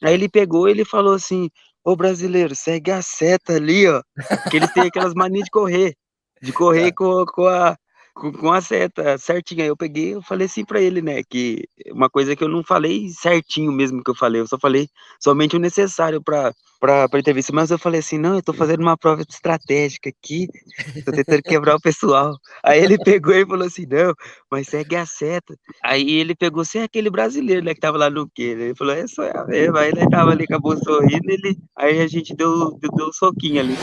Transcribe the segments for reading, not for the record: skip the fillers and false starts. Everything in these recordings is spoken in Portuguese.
Aí ele pegou, ele falou assim: "Ô brasileiro, segue a seta ali, ó", porque eles têm aquelas manias de correr Tá. com a seta certinho. Aí eu peguei, eu falei assim pra ele, né, que uma coisa que eu não falei certinho mesmo que eu falei, eu só falei somente o necessário pra entrevista, mas eu falei assim: "Não, eu tô fazendo uma prova estratégica aqui, tô tentando quebrar o pessoal". Aí ele pegou e falou assim: "Não, mas segue a seta". Aí ele pegou: "Você é aquele brasileiro, né, que estava lá no quê?" Ele falou: "É, sou eu mesmo". Aí ele estava ali, acabou sorrindo, aí a gente deu um soquinho ali.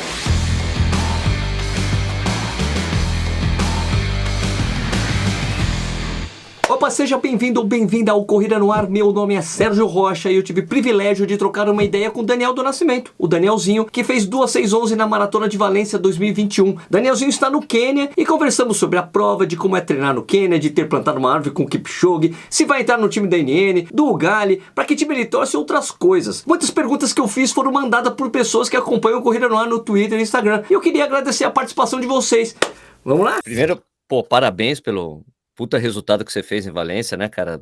Opa, seja bem-vindo ou bem-vinda ao Corrida no Ar. Meu nome é Sérgio Rocha e eu tive o privilégio de trocar uma ideia com o Daniel do Nascimento, o Danielzinho, que fez 2:6:11 na Maratona de Valência 2021. Danielzinho está no Quênia e conversamos sobre a prova, de como é treinar no Quênia, de ter plantado uma árvore com o Kipchoge, se vai entrar no time da NN, do Ugali, para que time ele torce e outras coisas. Muitas perguntas que eu fiz foram mandadas por pessoas que acompanham o Corrida no Ar no Twitter e Instagram e eu queria agradecer a participação de vocês. Vamos lá? Primeiro, pô, parabéns pelo puta resultado que você fez em Valência, né, cara?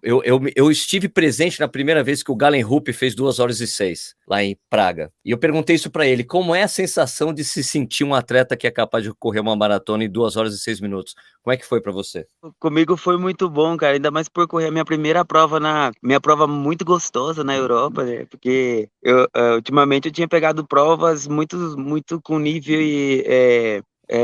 Eu estive presente na primeira vez que o Galen Rupp fez 2:06 lá em Praga. E eu perguntei isso pra ele: como é a sensação de se sentir um atleta que é capaz de correr uma maratona em 2 horas e 6 minutos? Como é que foi pra você? Comigo foi muito bom, cara, ainda mais por correr a minha primeira prova minha prova muito gostosa na Europa, né, porque ultimamente eu tinha pegado provas muito com nível e,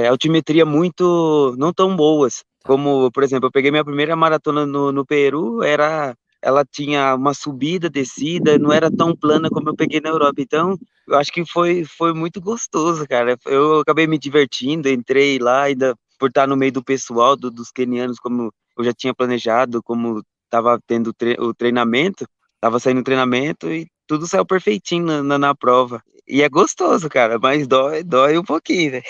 altimetria muito não tão boas, como, por exemplo, eu peguei minha primeira maratona no Peru, ela tinha uma subida, descida, não era tão plana como eu peguei na Europa, então eu acho que foi muito gostoso, cara, eu acabei me divertindo, entrei lá, ainda por estar no meio do pessoal, dos quenianos, como eu já tinha planejado, como estava tendo o treinamento, estava saindo o treinamento e tudo saiu perfeitinho na prova. E é gostoso, cara, mas dói um pouquinho, velho.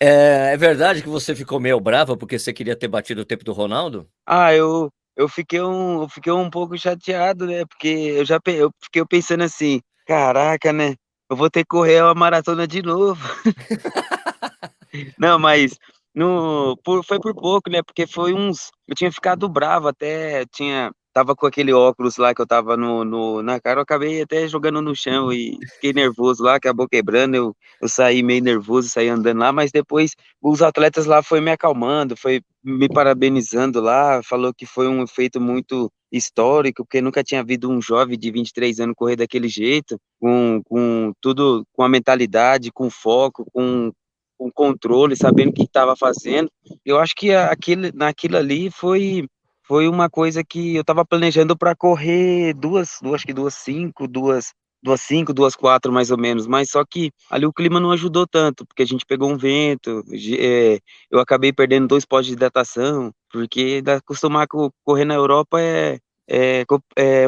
É verdade que você ficou meio brava porque você queria ter batido o tempo do Ronaldo? Ah, eu fiquei um pouco chateado, né, porque eu fiquei pensando assim: "Caraca, né, eu vou ter que correr uma maratona de novo". Não, mas no por foi por pouco, né, porque foi uns eu tinha ficado bravo até, estava com aquele óculos lá que eu estava na cara, eu acabei até jogando no chão e fiquei nervoso lá, acabou quebrando, eu saí meio nervoso, saí andando lá, mas depois os atletas lá foi me acalmando, foi me parabenizando lá, falou que foi um feito muito histórico, porque nunca tinha havido um jovem de 23 anos correr daquele jeito, com tudo, com a mentalidade, com foco, com controle, sabendo o que estava fazendo. Eu acho que naquilo ali foi uma coisa que eu estava planejando para correr acho que 2:05, 2:05, 2:04 mais ou menos, mas só que ali o clima não ajudou tanto, porque a gente pegou um vento, eu acabei perdendo 2 potes de hidratação, porque acostumar correr na Europa é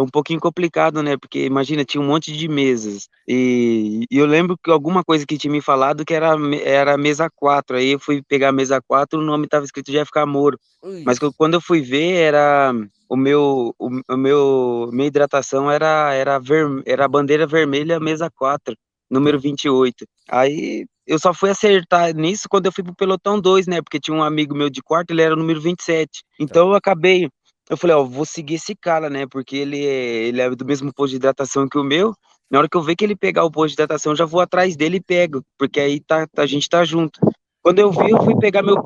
um pouquinho complicado, né, porque imagina, tinha um monte de mesas, e eu lembro que alguma coisa que tinha me falado que era mesa 4, aí eu fui pegar a mesa 4, o nome estava escrito Jeff Moro, Ui. mas quando eu fui ver era minha hidratação era a bandeira vermelha mesa 4, número 28. Aí eu só fui acertar nisso quando eu fui pro pelotão 2, né, porque tinha um amigo meu de quarto, ele era o número 27. Tá. Então eu falei: "Ó, vou seguir esse cara, né, porque ele é do mesmo posto de hidratação que o meu, na hora que eu ver que ele pegar o posto de hidratação, eu já vou atrás dele e pego, porque aí a gente tá junto". Quando eu vi, eu fui pegar minha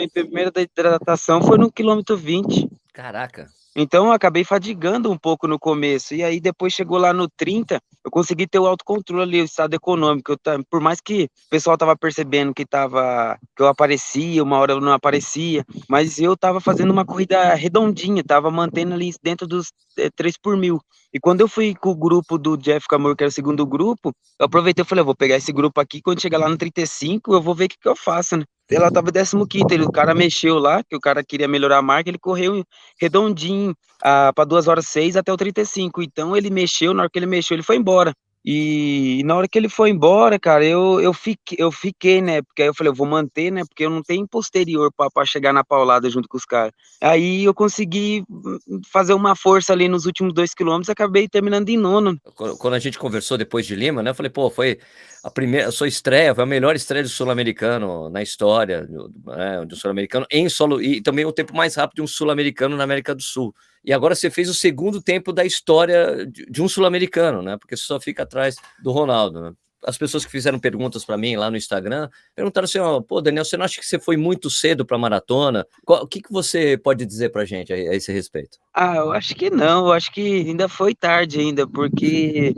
primeira da hidratação foi no quilômetro 20. Caraca. Então eu acabei fadigando um pouco no começo, e aí depois chegou lá no 30, eu consegui ter o autocontrole ali, o estado econômico, por mais que o pessoal estava percebendo que eu aparecia, uma hora eu não aparecia, mas eu estava fazendo uma corrida redondinha, estava mantendo ali dentro dos 3 por mil. E quando eu fui com o grupo do Jeff Camor, que era o segundo grupo, eu aproveitei e falei: "Eu vou pegar esse grupo aqui, quando chegar lá no 35, eu vou ver o que que eu faço, né". Sei lá, eu estava 15º, o cara mexeu lá, que o cara queria melhorar a marca, ele correu redondinho, para 2:06 até o 35. Então ele mexeu, na hora que ele mexeu, ele foi embora. E na hora que ele foi embora, cara, eu fiquei, né, porque aí eu falei: "Eu vou manter, né, porque eu não tenho posterior pra chegar na paulada junto com os caras". Aí eu consegui fazer uma força ali nos últimos 2 quilômetros, acabei terminando em nono. Quando a gente conversou depois de Lima, né, eu falei: "Pô, foi a sua estreia, foi a melhor estreia do sul-americano na história do sul-americano em solo e também o tempo mais rápido de um sul-americano na América do Sul". e agora você fez o segundo tempo da história de um sul-americano, né? Porque você só fica atrás do Ronaldo, né? As pessoas que fizeram perguntas para mim lá no Instagram perguntaram assim: ó, pô, Daniel, você não acha que você foi muito cedo para a maratona? O que você pode dizer para a gente a esse respeito? Eu acho que não, eu acho que ainda foi tarde ainda, porque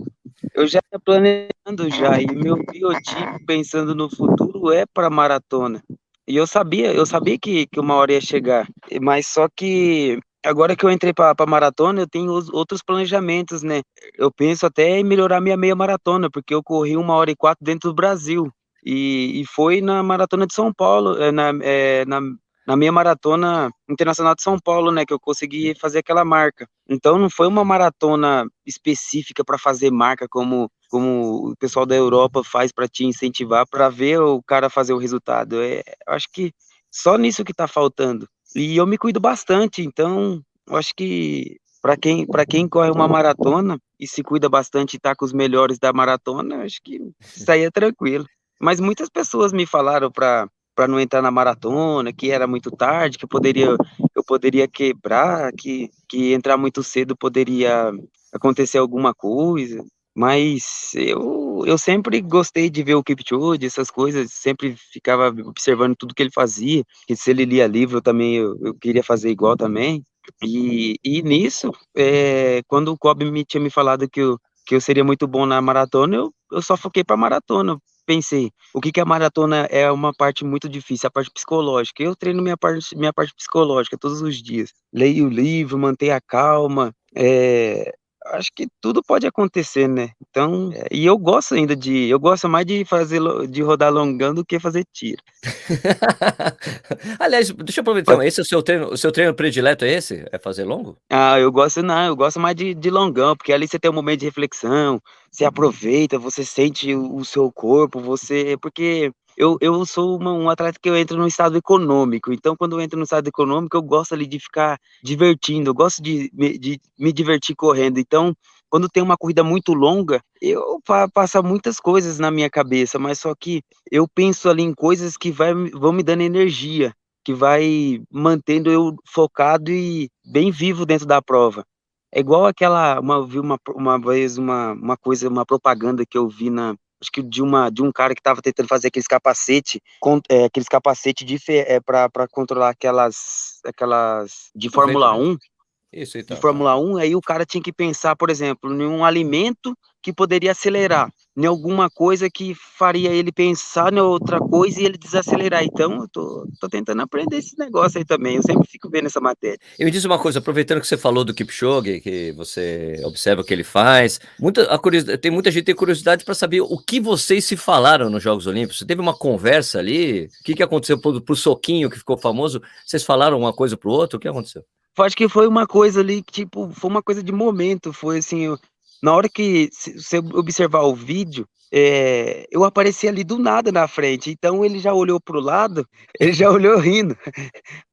eu já ia planejando já, e meu biotipo pensando no futuro é para maratona. E eu sabia que uma hora ia chegar, mas só que agora que eu entrei para maratona, eu tenho outros planejamentos, né? Eu penso até em melhorar minha meia maratona, porque eu corri 1h04 dentro do Brasil. E foi na maratona de São Paulo, na minha maratona internacional de São Paulo, né, que eu consegui fazer aquela marca. Então não foi uma maratona específica para fazer marca como o pessoal da Europa faz para te incentivar para ver o cara fazer o resultado. Eu acho que só nisso que está faltando. E eu me cuido bastante, então eu acho que para quem corre uma maratona e se cuida bastante e está com os melhores da maratona, eu acho que isso aí é tranquilo. Mas muitas pessoas me falaram para não entrar na maratona, que era muito tarde, que eu poderia quebrar, que entrar muito cedo poderia acontecer alguma coisa. Mas eu sempre gostei de ver o Kipchoge, essas coisas, sempre ficava observando tudo que ele fazia, que se ele lia livro eu também eu queria fazer igual também. E nisso, quando o Kobe tinha me falado que eu seria muito bom na maratona, eu só foquei para maratona. Pensei, o que que a maratona é uma parte muito difícil, a parte psicológica. Eu treino minha parte psicológica todos os dias. Leio o livro, mantenho a calma, acho que tudo pode acontecer, né? Então, e eu gosto mais de de rodar longão do que fazer tiro. Aliás, deixa eu aproveitar, Pode- esse é o seu treino predileto é esse? É fazer longo? Eu gosto não, eu gosto mais de longão, porque ali você tem um momento de reflexão, você aproveita, você sente o seu corpo, porque eu sou um atleta que eu entro no estado econômico, então quando eu entro no estado econômico, eu gosto ali de ficar divertindo, eu gosto de me divertir correndo, então quando tem uma corrida muito longa, passa muitas coisas na minha cabeça, mas só que eu penso ali em coisas que vão me dando energia, que vai mantendo eu focado e bem vivo dentro da prova. É igual eu vi uma vez uma coisa, uma propaganda que eu vi acho que de um cara que estava tentando fazer aqueles capacete para controlar aquelas O vento, né? De Isso, então, tá. Fórmula 1, aí o cara tinha que pensar, por exemplo, em um alimento que poderia acelerar, em alguma coisa que faria ele pensar em outra coisa e ele desacelerar. Então, eu tô tentando aprender esse negócio aí também. Eu sempre fico vendo essa matéria. E me diz uma coisa, aproveitando que você falou do Kipchoge, que você observa o que ele faz, tem muita gente que tem curiosidade para saber o que vocês se falaram nos Jogos Olímpicos. Você teve uma conversa ali? O que aconteceu pro soquinho que ficou famoso? Vocês falaram uma coisa pro outro? O que aconteceu? Eu acho que foi uma coisa ali que, tipo, foi uma coisa de momento, foi assim, na hora que se você observar o vídeo, eu apareci ali do nada na frente, então ele já olhou para o lado, ele já olhou rindo.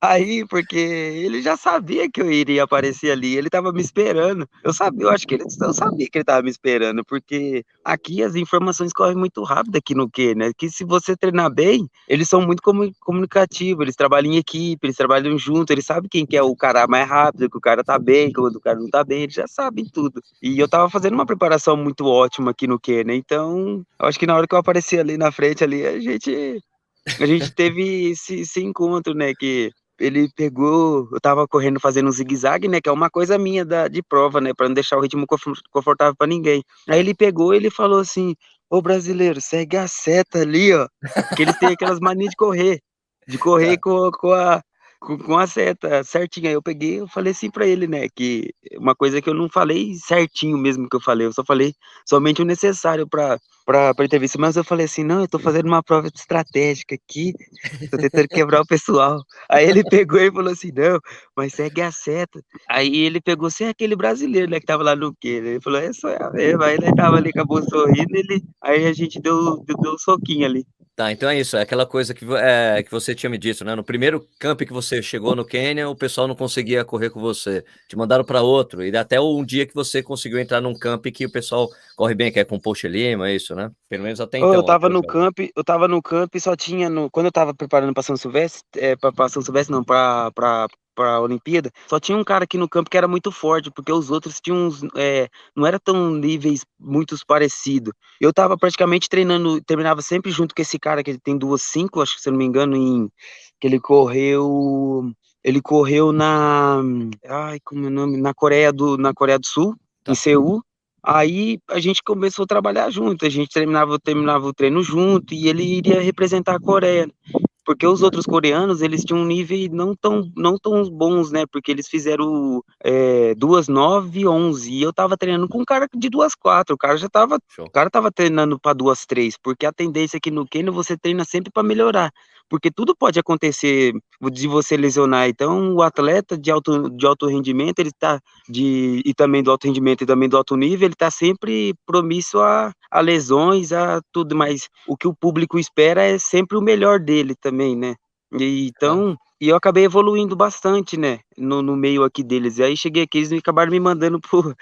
Aí, porque ele já sabia que eu iria aparecer ali, ele estava me esperando. Eu acho que eu sabia que ele estava me esperando, porque aqui as informações correm muito rápido aqui no Quênia, que se você treinar bem, eles são muito comunicativos, eles trabalham em equipe, eles trabalham junto, eles sabem quem que é o cara mais rápido, que o cara tá bem, que o cara não tá bem, eles já sabem tudo. E eu tava fazendo uma preparação muito ótima aqui no Quênia, então, eu acho que na hora que eu apareci ali na frente ali, a gente teve esse encontro, né, que ele pegou, eu tava correndo fazendo um zigue-zague, né, que é uma coisa minha de prova, né, para não deixar o ritmo confortável para ninguém. Aí Tá. ele pegou e ele falou assim: "Ô brasileiro, segue a seta ali, ó", que eles têm aquelas manias de correr Tá. com a seta certinho. Aí eu peguei, eu falei assim para ele, né, que uma coisa que eu não falei certinho mesmo que eu falei, eu só falei somente o necessário para entrevista, mas eu falei assim: "Não, eu tô fazendo uma prova estratégica aqui, tô tentando quebrar o pessoal". Aí ele pegou e falou assim: "Não, mas segue a seta". Aí ele pegou: "Você é aquele brasileiro, né, que estava lá no quê?" Ele falou: "É, sou eu mesmo". Aí ele estava ali, acabou sorrindo, aí a gente deu um soquinho ali. Tá, então é isso, é aquela coisa que você tinha me dito, né, no primeiro camp que você chegou no Quênia, o pessoal não conseguia correr com você, te mandaram para outro, e até um dia que você conseguiu entrar num camp que o pessoal corre bem, que é com Poxa Lima, é isso, né? Pelo menos até Ô, então, até os jogos. eu estava no camp e só tinha quando eu estava preparando para São Silvestre, para São Silvestre não, para pra Olimpíada, só tinha um cara aqui no campo que era muito forte, porque os outros tinham não era tão níveis muito parecidos. Eu tava praticamente treinando, terminava sempre junto com esse cara que ele tem 2,5, acho que se eu não me engano, que ele correu ai, como é o nome? Na Coreia do Sul, em Tá. Seul. Aí a gente começou a trabalhar junto, a gente terminava o treino junto e ele iria representar a Coreia. Porque os outros coreanos, eles tinham um nível não tão bons, né? Porque eles fizeram 2,9, 11. E eu tava treinando com um cara de 2,4. O Show. cara tava treinando para 2,3. Porque a tendência aqui no Kenya, você treina sempre para melhorar. Porque tudo pode acontecer de você lesionar. Então, o atleta de alto rendimento, e também do alto rendimento e também do alto nível, ele tá sempre promício a lesões, a tudo, mas o que o público espera é sempre o melhor dele também, né? Claro. E eu acabei evoluindo bastante, né, no meio aqui deles. E aí cheguei aqui, eles acabaram me mandando pro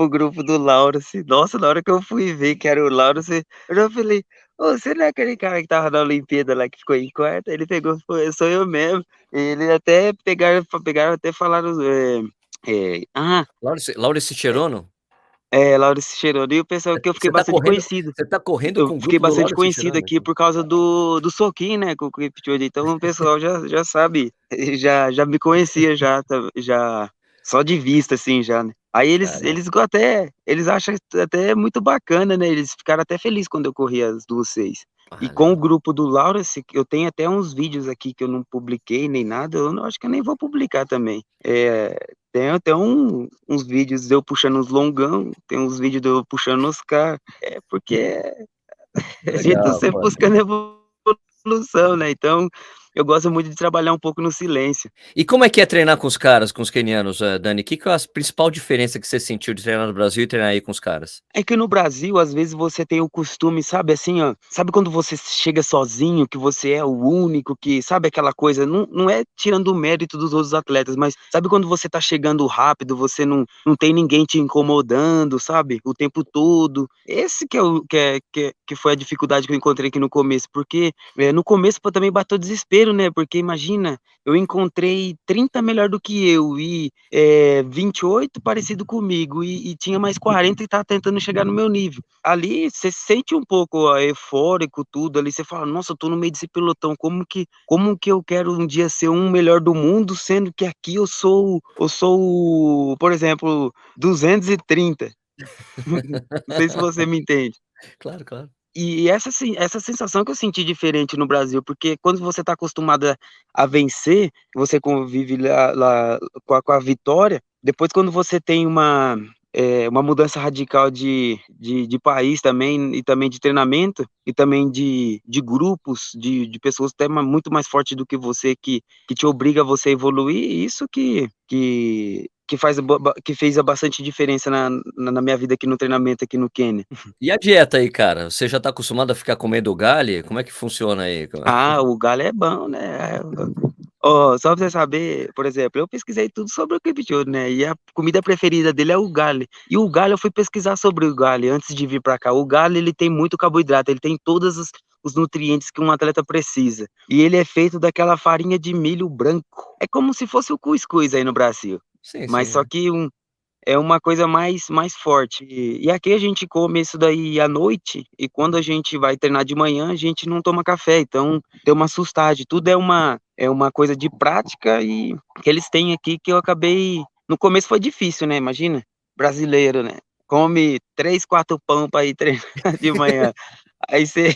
grupo do Laurence. Nossa, na hora que eu fui ver que era o Laurence, eu já falei, ô, você não é aquele cara que tava na Olimpíada lá que ficou em quarto? Ele pegou, foi, sou eu mesmo. Ele até pegaram até falaram, Laurence Cherono? Laurence Cheironi, e o pessoal que eu fiquei Você tá bastante correndo, conhecido. você tá correndo Eu com o fiquei grupo do bastante Laurence conhecido Cherono? aqui por causa do soquinho, né, com o Kipchoge, então o pessoal já sabe, já me conhecia já só de vista, assim, já, né. Aí Caramba. eles acham até muito bacana, né, eles ficaram até felizes quando eu corri as 2,6. E Ah, com o legal. grupo do Lawrence, eu tenho até uns vídeos aqui que eu não publiquei nem nada, eu não acho que eu nem vou publicar também. Tem até uns vídeos de eu puxando os longão, tem uns vídeos de eu puxando os caras, porque a gente tá Legal, sempre pô. buscando evolução, né, então eu gosto muito de trabalhar um pouco no silêncio. E como é que é treinar com os caras, com os quenianos, Dani? Que é a principal diferença que você sentiu de treinar no Brasil e treinar aí com os caras? É que no Brasil, às vezes, você tem o costume, sabe, assim, ó, sabe quando você chega sozinho, que você é o único, que sabe aquela coisa, não é tirando o mérito dos outros atletas, mas sabe quando você tá chegando rápido, você não tem ninguém te incomodando, sabe, o tempo todo. Esse que foi a dificuldade que eu encontrei aqui no começo, porque, no começo pô, também bateu desespero, né, porque imagina, eu encontrei 30 melhor do que eu e 28 parecido comigo e tinha mais 40 e tá tentando chegar no meu nível. Ali você se sente um pouco eufórico, tudo ali, você fala, nossa, eu tô no meio desse pelotão, como que eu quero um dia ser um melhor do mundo, sendo que aqui por exemplo, 230. Não sei se você me entende. Claro, claro. E essa sensação que eu senti diferente no Brasil, porque quando você está acostumado a vencer, você convive lá com a vitória, depois quando você tem uma mudança radical de país também, e também de treinamento, e também de grupos, de pessoas até muito mais fortes do que você, que te obriga a você a evoluir, isso que fez a bastante diferença na minha vida aqui no treinamento, aqui no Quênia. E a dieta aí, cara? Você já tá acostumado a ficar comendo galho? Como é que funciona aí? Ah, o galho é bom, né. Ó, só pra você saber, por exemplo, eu pesquisei tudo sobre o Kipchoge, né, e a comida preferida dele é o galho. E o galho eu fui pesquisar sobre o galho antes de vir pra cá. O galho, ele tem muito carboidrato, ele tem todos os nutrientes que um atleta precisa. E ele é feito daquela farinha de milho branco. É como se fosse o cuscuz aí no Brasil, Sim, mas sim. só que é uma coisa mais forte. E aqui a gente come isso daí à noite, e quando a gente vai treinar de manhã, a gente não toma café, então tem uma sustagem. Tudo é uma coisa de prática e que eles têm aqui que eu acabei no começo foi difícil, né, imagina, brasileiro, né, come 3, 4 pão para ir treinar de manhã, aí você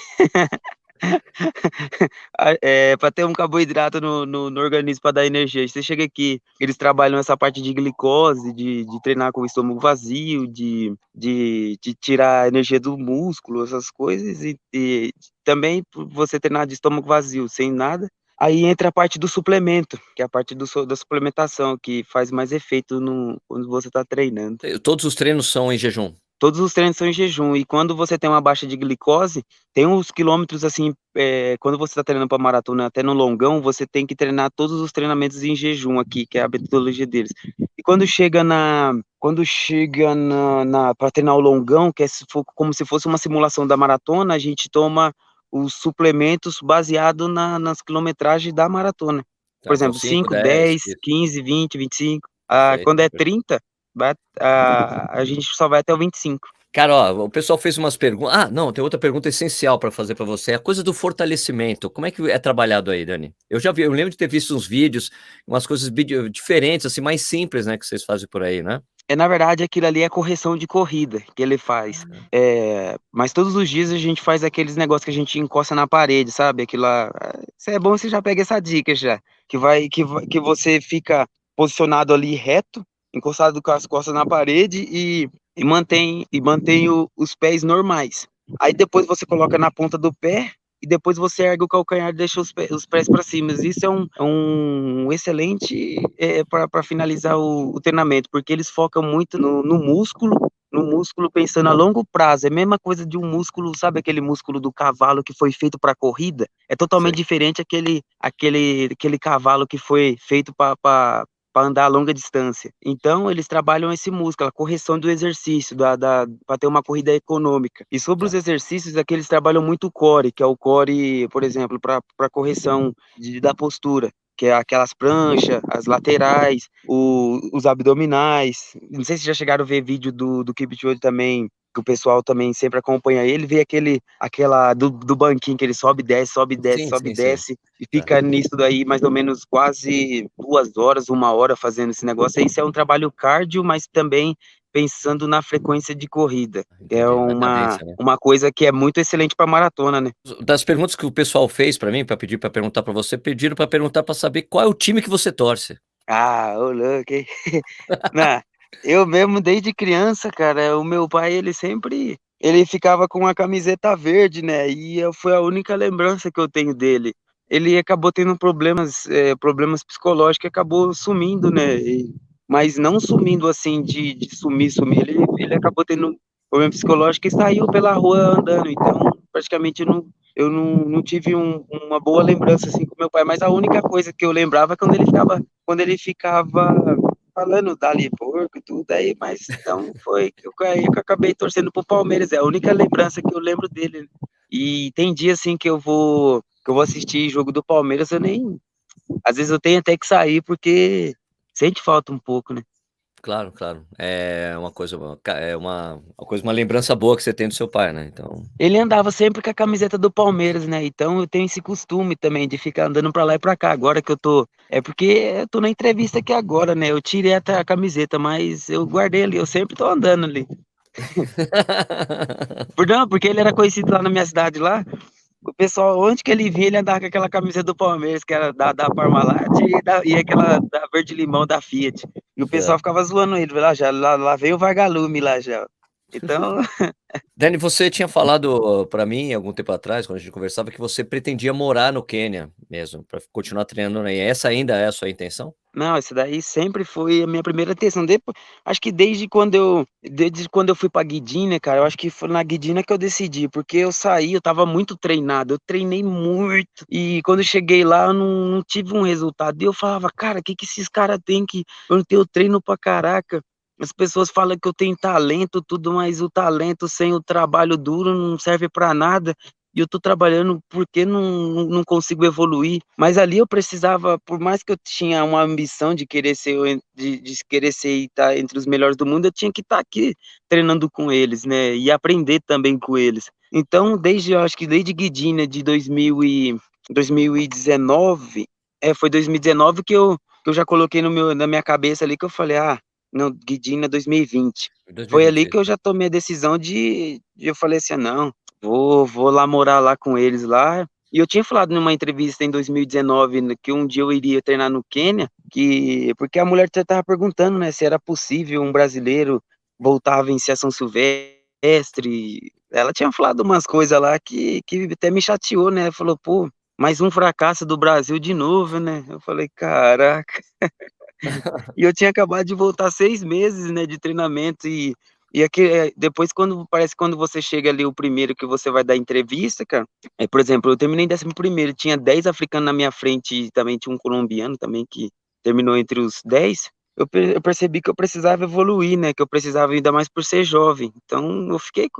pra ter um carboidrato no organismo para dar energia. Aí você chega aqui, eles trabalham essa parte de glicose, de treinar com o estômago vazio, de tirar a energia do músculo, essas coisas, e também por você treinar de estômago vazio, sem nada. Aí entra a parte do suplemento, que é a parte da suplementação, que faz mais efeito quando você está treinando. Todos os treinos são em jejum? Todos os treinos são em jejum, e quando você tem uma baixa de glicose, tem uns quilômetros, assim, quando você está treinando para maratona, até no longão, você tem que treinar todos os treinamentos em jejum aqui, que é a metodologia deles. E quando chega para treinar o longão, que é como se fosse uma simulação da maratona, a gente toma os suplementos baseado nas quilometragens da maratona. Por Tá, então exemplo, 5, 5, 10, 10, isso. 15, 20, 25. Perfeito, Quando é perfeito. 30, a gente só vai até o 25. Cara, ó, o pessoal fez umas perguntas. Ah, não, tem outra pergunta essencial para fazer para você, a coisa do fortalecimento, como é que é trabalhado aí, Dani? Eu já vi, eu lembro de ter visto uns vídeos, umas coisas diferentes, assim, mais simples, né, que vocês fazem por aí, né? Na verdade, aquilo ali é correção de corrida que ele faz. Mas todos os dias a gente faz aqueles negócios que a gente encosta na parede, sabe? Aquilo lá. Isso é bom, você já pega essa dica já. Que você fica posicionado ali reto, encostado com as costas na parede e mantém os pés normais. Aí depois você coloca na ponta do pé e depois você ergue o calcanhar e deixa os pés para cima. Isso é um excelente para finalizar o treinamento, porque eles focam muito no músculo pensando a longo prazo. É a mesma coisa de um músculo, sabe aquele músculo do cavalo que foi feito para corrida? É totalmente Sei. diferente aquele cavalo que foi feito para andar a longa distância. Então, eles trabalham esse músculo, a correção do exercício, para ter uma corrida econômica. E sobre os Tá. exercícios, aqui eles trabalham muito o core, que é o core, por exemplo, para correção da postura, que é aquelas pranchas, as laterais, os abdominais. Não sei se já chegaram a ver vídeo do Kipchoge também, que o pessoal também sempre acompanha ele, vê aquela do banquinho que ele sobe, desce, sobe, desce, Sim, sobe, sim, sim. desce, e Tá. fica nisso daí mais ou menos quase 2 horas, 1 hora fazendo esse negócio. Isso é um trabalho cardio, mas também pensando na frequência de corrida. É Entendi, na uma, cadência, né? uma coisa que é muito excelente para maratona, né? Das perguntas que o pessoal fez para mim, para pedir para perguntar para você, pediram para perguntar para saber qual é o time que você torce. Ah, ô louco, hein? Né, eu mesmo desde criança, cara, o meu pai ele ficava com uma camiseta verde, né, foi a única lembrança que eu tenho dele. Ele acabou tendo problemas psicológicos e acabou sumindo, né, mas não sumindo assim de sumir, ele acabou tendo problema psicológico e saiu pela rua andando, então praticamente eu não tive uma boa lembrança assim com meu pai, mas a única coisa que eu lembrava é quando ele ficava falando dali porco e tudo aí, mas então foi aí que eu acabei torcendo pro Palmeiras, é a única lembrança que eu lembro dele. E tem dia assim que eu vou assistir jogo do Palmeiras, às vezes eu tenho até que sair porque sente falta um pouco, né? Claro, claro. É uma coisa, uma coisa, uma lembrança boa que você tem do seu pai, né, então Ele andava sempre com a camiseta do Palmeiras, né? Então eu tenho esse costume também de ficar andando pra lá e pra cá. Agora que eu tô. É porque eu tô na entrevista aqui agora, né? Eu tirei até a camiseta, mas eu guardei ali, eu sempre tô andando ali. Não, porque ele era conhecido lá na minha cidade lá. O pessoal, onde que ele vinha, ele andava com aquela camiseta do Palmeiras, que era da Parmalat e aquela da Verde Limão da Fiat. E o pessoal Tá. ficava zoando ele, lá veio o Vagalume lá já. Então, Dani, você tinha falado para mim algum tempo atrás, quando a gente conversava, que você pretendia morar no Quênia mesmo, para continuar treinando aí. Essa ainda é a sua intenção? não, isso daí sempre foi a minha primeira atenção. Acho que desde quando eu fui pra Guidínia, cara, eu acho que foi na Guidínia que eu decidi, porque eu saí, eu tava muito treinado, eu treinei muito, e quando eu cheguei lá, eu não tive um resultado. E eu falava, cara, o que esses caras têm que eu não tenho treino pra caraca? As pessoas falam que eu tenho talento, tudo, mas o talento sem o trabalho duro não serve pra nada. E eu tô trabalhando porque não consigo evoluir. Mas ali eu precisava, por mais que eu tinha uma ambição de querer ser, de querer ser e estar entre os melhores do mundo, eu tinha que estar aqui treinando com eles, né? E aprender também com eles. Então, eu acho que desde Guidínia de 2019, foi 2019 que eu já coloquei na minha cabeça ali que eu falei, não, Guidínia 2020. Foi ali 2026. que eu já tomei a decisão eu falei assim, não, vou lá morar lá com eles lá. E eu tinha falado numa entrevista em 2019 que um dia eu iria treinar no Quênia, porque a mulher estava perguntando, né, se era possível um brasileiro voltar a vencer a São Silvestre. Ela tinha falado umas coisas lá que até me chateou, né? Falou, pô, mais um fracasso do Brasil de novo, né? Eu falei, caraca. E eu tinha acabado de voltar 6 meses, né, de treinamento depois quando você chega ali o primeiro que você vai dar entrevista, cara, por exemplo, eu terminei em 11º, tinha 10 africanos na minha frente e também tinha um colombiano também que terminou entre os 10. Eu percebi que eu precisava evoluir, né, que eu precisava ainda mais por ser jovem. Então eu fiquei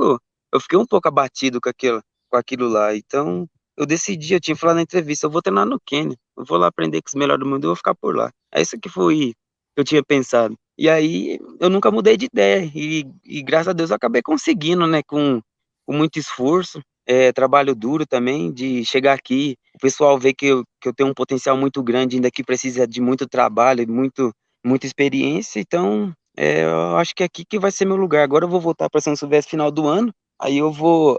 um pouco abatido com aquilo lá. Então eu decidi, eu tinha falado na entrevista, eu vou treinar no Quênia, eu vou lá aprender com os melhores do mundo, eu vou ficar por lá. É isso que foi que eu tinha pensado. E aí eu nunca mudei de ideia e graças a Deus eu acabei conseguindo, né, com muito esforço, trabalho duro também, de chegar aqui, o pessoal vê que eu tenho um potencial muito grande, ainda que precisa de muito trabalho, muita experiência, então, eu acho que é aqui que vai ser meu lugar. Agora eu vou voltar para São Silvestre final do ano, aí eu vou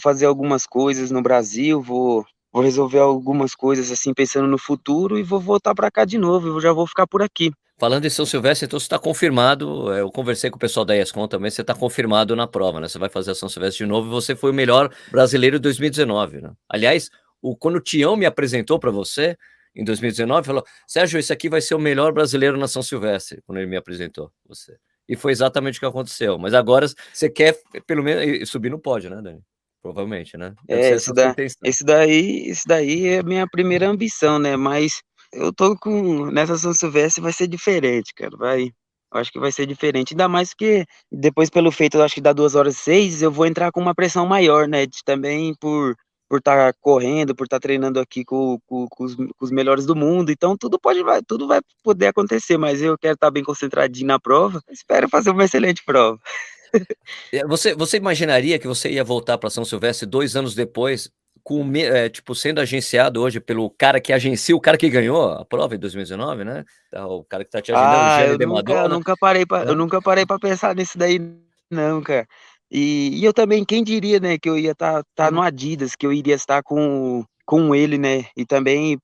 fazer algumas coisas no Brasil, vou resolver algumas coisas, assim, pensando no futuro e vou voltar para cá de novo, eu já vou ficar por aqui. Falando em São Silvestre, então você está confirmado, eu conversei com o pessoal da ESCOM também, você está confirmado na prova, né, você vai fazer a São Silvestre de novo e você foi o melhor brasileiro de 2019, né. Aliás, quando o Tião me apresentou para você, em 2019, falou: "Sérgio, esse aqui vai ser o melhor brasileiro na São Silvestre", quando ele me apresentou, você. E foi exatamente o que aconteceu, mas agora você quer pelo menos subir no pódio, né, Dani? Provavelmente, né? Deve É, ser essa a sua intenção. isso daí é a minha primeira ambição, né, mas eu tô com nessa São Silvestre vai ser diferente, cara, eu acho que vai ser diferente, ainda mais que depois pelo feito, eu acho que dá 2 horas e 6, eu vou entrar com uma pressão maior, né, de também por estar correndo, por estar treinando aqui com os melhores do mundo, então tudo vai poder acontecer, mas eu quero estar bem concentradinho na prova, espero fazer uma excelente prova. Você imaginaria que você ia voltar para São Silvestre 2 anos depois, tipo, sendo agenciado hoje pelo cara que agencia o cara que ganhou a prova em 2019, né, o cara que tá te agendando, o Ah, Gianni eu De nunca eu Madonna, nunca parei pra né. eu nunca parei pra pensar nisso daí não, cara. E eu também, quem diria, né, que eu ia estar no Adidas, que eu iria estar com ele, né, e também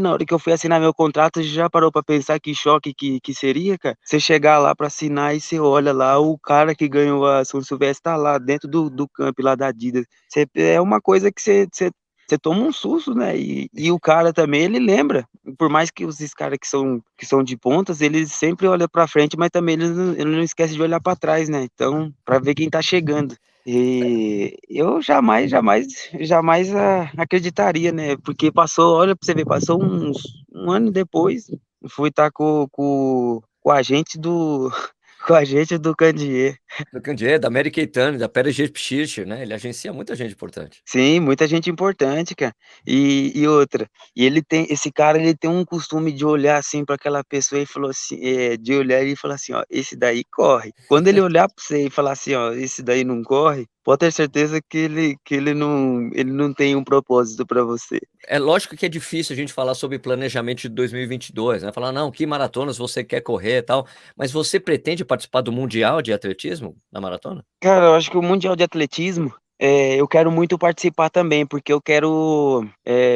na hora que eu fui assinar meu contrato, já parou pra pensar que choque que seria, cara? Você chegar lá pra assinar e você olha lá, o cara que ganhou a São Silvestre tá lá dentro do camp lá da Adidas. É uma coisa que você toma um susto, né, e o cara também ele lembra, por mais que esses caras que são de pontas, eles sempre olham pra frente, mas também ele não esquece de olhar pra trás, né, então, pra ver quem tá chegando. E eu jamais acreditaria, né, porque passou, olha pra você ver, passou um ano depois, fui estar com o agente do com o agente do Candiê. Do Candiê, da Mary Keitany, da Perry Jeppschicher, né, ele agencia muita gente importante. Sim, muita gente importante, cara. E outra, esse cara ele tem um costume de olhar, assim, para aquela pessoa e falou assim, de olhar e falar assim: "Ó, esse daí corre". Quando ele olhar para você e falar assim: "Ó, esse daí não corre", pode ter certeza que ele não tem um propósito para você. É lógico que é difícil a gente falar sobre planejamento de 2022, né, falar: "Não, que maratonas você quer correr e tal", mas você pretende participar do mundial de atletismo, na maratona? Cara, eu acho que o mundial de atletismo, eu quero muito participar também, porque eu quero,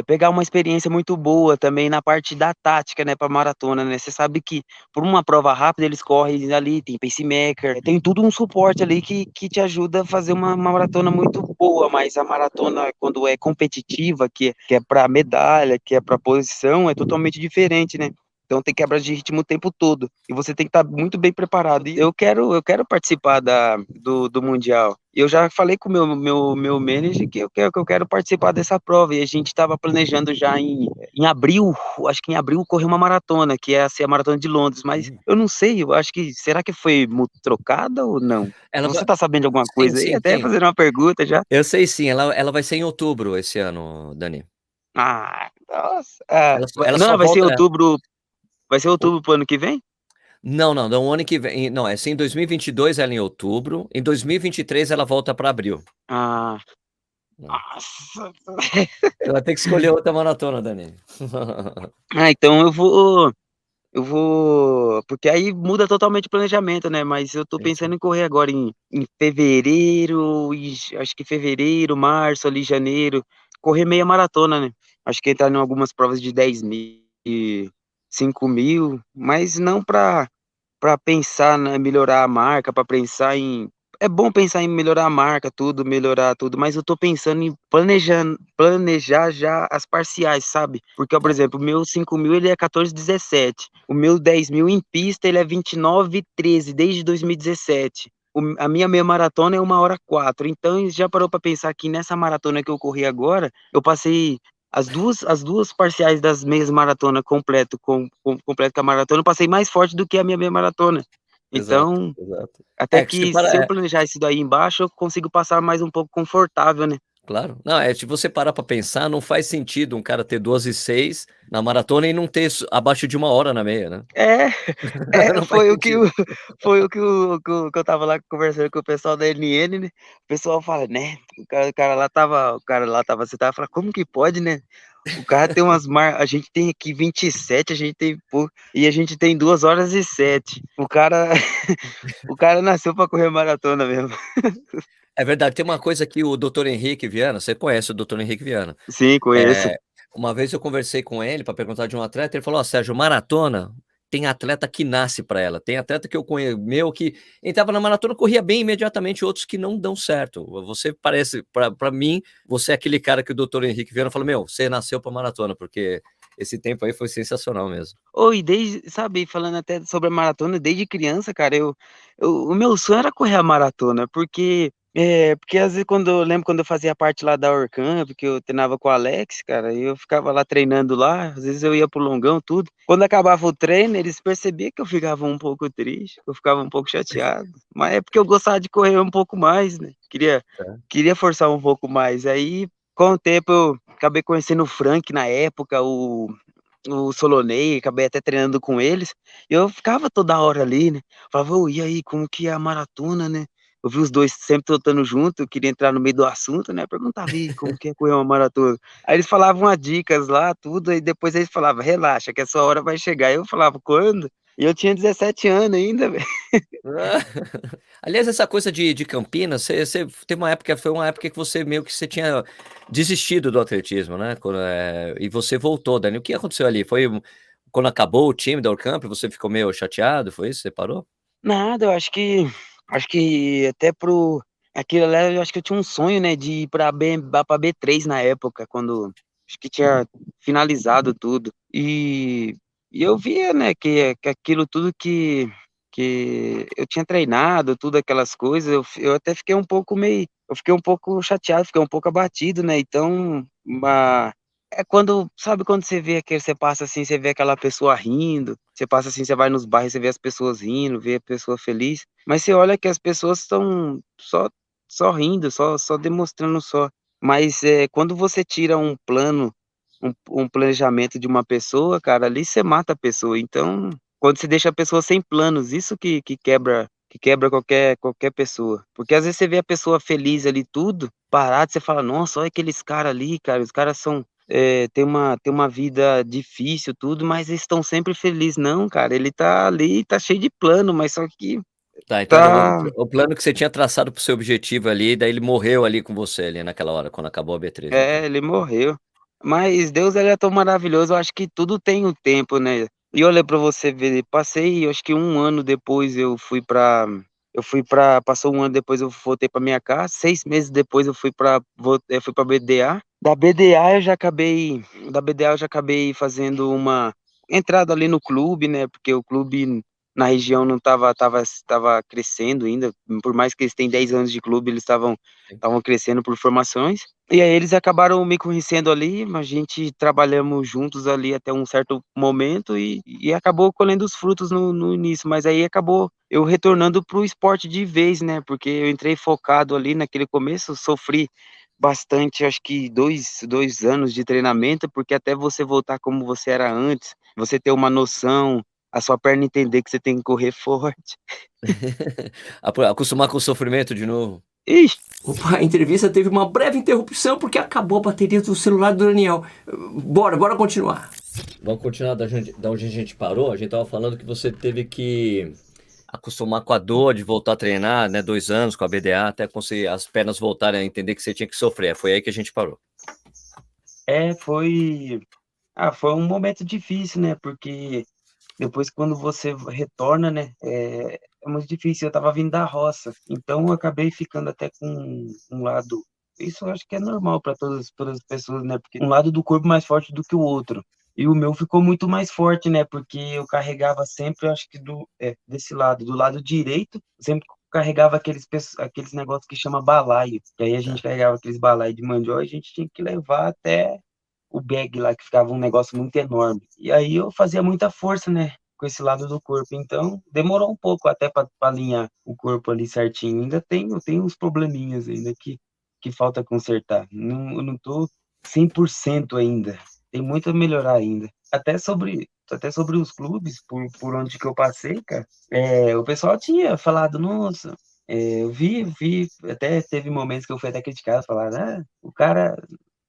pegar uma experiência muito boa também na parte da tática, né, pra maratona, né. Você sabe que por uma prova rápida eles correm ali, tem pacemaker, tem tudo um suporte ali que te ajuda a fazer uma maratona muito boa, mas a maratona quando é competitiva, que é pra medalha, que é pra posição, é totalmente diferente, né. Então tem quebra de ritmo o tempo todo, e você tem que estar muito bem preparado. E eu quero participar do mundial. E eu já falei com o meu manager que eu quero participar dessa prova, e a gente estava planejando já em abril, acho que em abril correr uma maratona, que é a maratona de Londres, mas eu não sei, eu acho que será que foi trocada ou não? Ela vai Você está sabendo de alguma sim, coisa aí? sim, Até sim. fazer uma pergunta já. Eu sei sim, ela vai ser em outubro esse ano, Dani. Ah, nossa. Ah, Ela não, só vai ser volta outubro, vai ser o outubro pro ano que vem? não, não, não, o ano que vem não, é em 2022 ela em outubro, em 2023 ela volta pra abril. Ah, Né. nossa. Você vai ter que escolher outra maratona, Dani. Ah, então eu vou porque aí muda totalmente o planejamento, né, mas eu tô Sim, pensando sim. em correr agora em fevereiro acho que fevereiro, março, ali janeiro, correr meia maratona, né. Acho que entrar em algumas provas de 10.000 e 5.000, mas não pra pensar, né, melhorar a marca, pra pensar em é bom pensar em melhorar a marca, tudo, melhorar tudo, mas eu tô pensando em planejar já as parciais, sabe. Porque, ó, por Tá. exemplo, o meu 5.000 ele é 14:17, o meu 10.000 em pista ele é 29:13 desde 2017. A minha meia maratona é 1h04, então já parou pra pensar que nessa maratona que eu corri agora, eu passei as duas parciais das meias maratona completo com a maratona, eu passei mais forte do que a minha meia maratona. Exato, Então, exato. até É que se que para se eu planejar isso daí embaixo, eu consigo passar mais um pouco confortável, né. claro. Não, se você parar pra pensar, não faz sentido um cara ter 2:06 na maratona e não ter abaixo de 1 hora na meia, né. É, Não faz foi o que sentido. o foi o que que eu estava lá conversando com o pessoal da NN, né, o pessoal fala, né, o cara lá estava sentado, fala: "Como que pode, né, o cara tem umas a gente tem aqui 27, a gente tem pouco, e a gente tem 2 horas e 7. O cara o cara nasceu pra correr maratona mesmo". É verdade, tem uma coisa que o doutor Henrique Viana, você conhece o doutor Henrique Viana. Sim, conheço. Eh, uma vez eu conversei com ele para perguntar de um atleta, ele falou: "Ó, Sérgio, maratona, tem atleta que nasce para ela, tem atleta que eu conheço meu que entrava na maratona, corria bem imediatamente, outros que não dão certo. Você parece para mim, você é aquele cara que o doutor Henrique Viana falou: 'Meu, você nasceu para maratona'", porque esse tempo aí foi sensacional mesmo. E desde sabe, falando até sobre a maratona, desde criança, cara, o meu sonho era correr a maratona, porque às vezes quando eu fazia parte lá da Orcamp, que eu treinava com o Alex, cara, eu ficava lá treinando lá, às vezes eu ia para o longão, tudo. Quando acabava o treino, eles percebiam que eu ficava um pouco triste, que eu ficava um pouco chateado, mas é porque eu gostava de correr um pouco mais, né, queria forçar um pouco mais. Aí, com o tempo, eu acabei conhecendo o Frank na época, o Solonei, acabei até treinando com eles, e eu ficava toda hora ali, né, falava: "Ô, e aí, como que é a maratona, né?". Eu vi os 2 sempre trotando junto, eu queria entrar no meio do assunto, né, perguntava: "E aí, como que é correr uma maratona?". Aí eles falavam as dicas lá, tudo, aí depois eles falavam: "Relaxa, que a sua hora vai chegar". Aí eu falava: "Quando?". E eu tinha 17 anos ainda, velho. Ah. Aliás, essa coisa de Campinas, você teve uma época foi uma época que você meio que você tinha desistido do atletismo, né, e você voltou, Dani, o que aconteceu ali? Foi quando acabou o time da Orcamp, você ficou meio chateado, foi isso, você parou? Nada, eu acho que até aquilo lá eu acho que eu tinha um sonho, né, de ir pra B3 na época, quando acho que tinha finalizado tudo. E eu via, né, que aquilo tudo que eu tinha treinado, tudo aquelas coisas, eu até fiquei um pouco eu fiquei um pouco chateado, fiquei um pouco abatido, né, então, quando sabe quando você passa, assim, você vê aquela pessoa rindo, você passa, assim, você vai nos bairros, você vê as pessoas rindo, vê a pessoa feliz, mas você olha que as pessoas estão só rindo, só demonstrando só. Mas, quando você tira um plano, um planejamento de uma pessoa, cara, ali você mata a pessoa. Então, quando você deixa a pessoa sem planos, isso que quebra qualquer pessoa. Porque às vezes você vê a pessoa feliz ali, tudo, parado, você fala: "Nossa, olha aqueles caras ali, cara, os caras tem uma vida difícil, tudo, mas eles estão sempre felizes". Não, cara, ele tá ali, tá cheio de plano, mas só que Tá, então tá o plano que você tinha traçado para o seu objetivo ali, daí ele morreu ali com você ali naquela hora, quando acabou a B3 então. ele morreu. Mas Deus, ele é tão maravilhoso, eu acho que tudo tem o tempo, né. E olha pra você ver, passei, eu acho que um ano depois passou um ano depois, eu voltei pra minha casa, 6 meses depois eu fui pra BDA. Da BDA eu já acabei fazendo uma entrada ali no clube, né, porque o clube na região não estava crescendo ainda, por mais que eles têm 10 anos de clube, eles estavam crescendo por formações. E aí eles acabaram me conhecendo ali, a gente trabalhamos juntos ali até um certo momento e acabou colhendo os frutos no início, mas aí acabou eu retornando para o esporte de vez, né, porque eu entrei focado ali naquele começo, sofri bastante, acho que dois anos de treinamento, porque até você voltar como você era antes, você ter uma noção, a sua perna entender que você tem que correr forte. Acostumar com o sofrimento de novo. Ixi, Opa, a entrevista teve uma breve interrupção porque acabou a bateria do celular do Daniel. Bora continuar. Vamos continuar da onde a gente parou. A gente tava falando que você teve que acostumar com a dor de voltar a treinar, né? 2 anos com a BDA, até conseguir as pernas voltarem a entender que você tinha que sofrer. Foi aí que a gente parou. foi um momento difícil, né, porque depois quando você retorna, né, é muito difícil, eu estava vindo da roça, então eu acabei ficando até com um lado, isso eu acho que é normal para todas as pessoas, né, porque um lado do corpo mais forte do que o outro. E o meu ficou muito mais forte, né, porque eu carregava sempre, eu acho que desse lado, do lado direito, sempre carregava aqueles negócios que chama balaio, que aí a gente Tá. carregava aqueles balaio de mandioca e a gente tinha que levar até o bag lá, que ficava um negócio muito enorme. E aí eu fazia muita força, né, com esse lado do corpo. Então, demorou um pouco até para alinhar o corpo ali certinho. Eu tenho uns probleminhas ainda aqui. que falta consertar. Não, eu não tô 100% ainda. Tem muito a melhorar ainda. Até sobre os clubes, por onde que eu passei, cara, o pessoal tinha falado, nossa, eu vi, até teve momentos que eu fui até criticado, falaram, o cara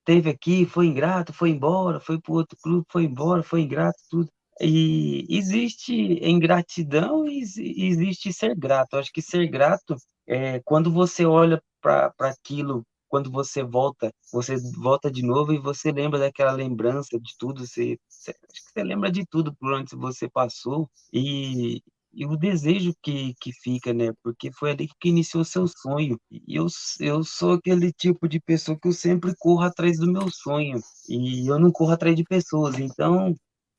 teve aqui, foi ingrato, foi embora, foi para outro clube, foi embora, foi ingrato, tudo. E existe ingratidão e existe ser grato. Eu acho que ser grato é quando você olha para aquilo, quando você volta de novo e você lembra daquela lembrança de tudo, acho que você lembra de tudo por onde você passou e o desejo que fica, né? Porque foi ali que iniciou seu sonho. E eu sou aquele tipo de pessoa que eu sempre corro atrás do meu sonho. E eu não corro atrás de pessoas. Então,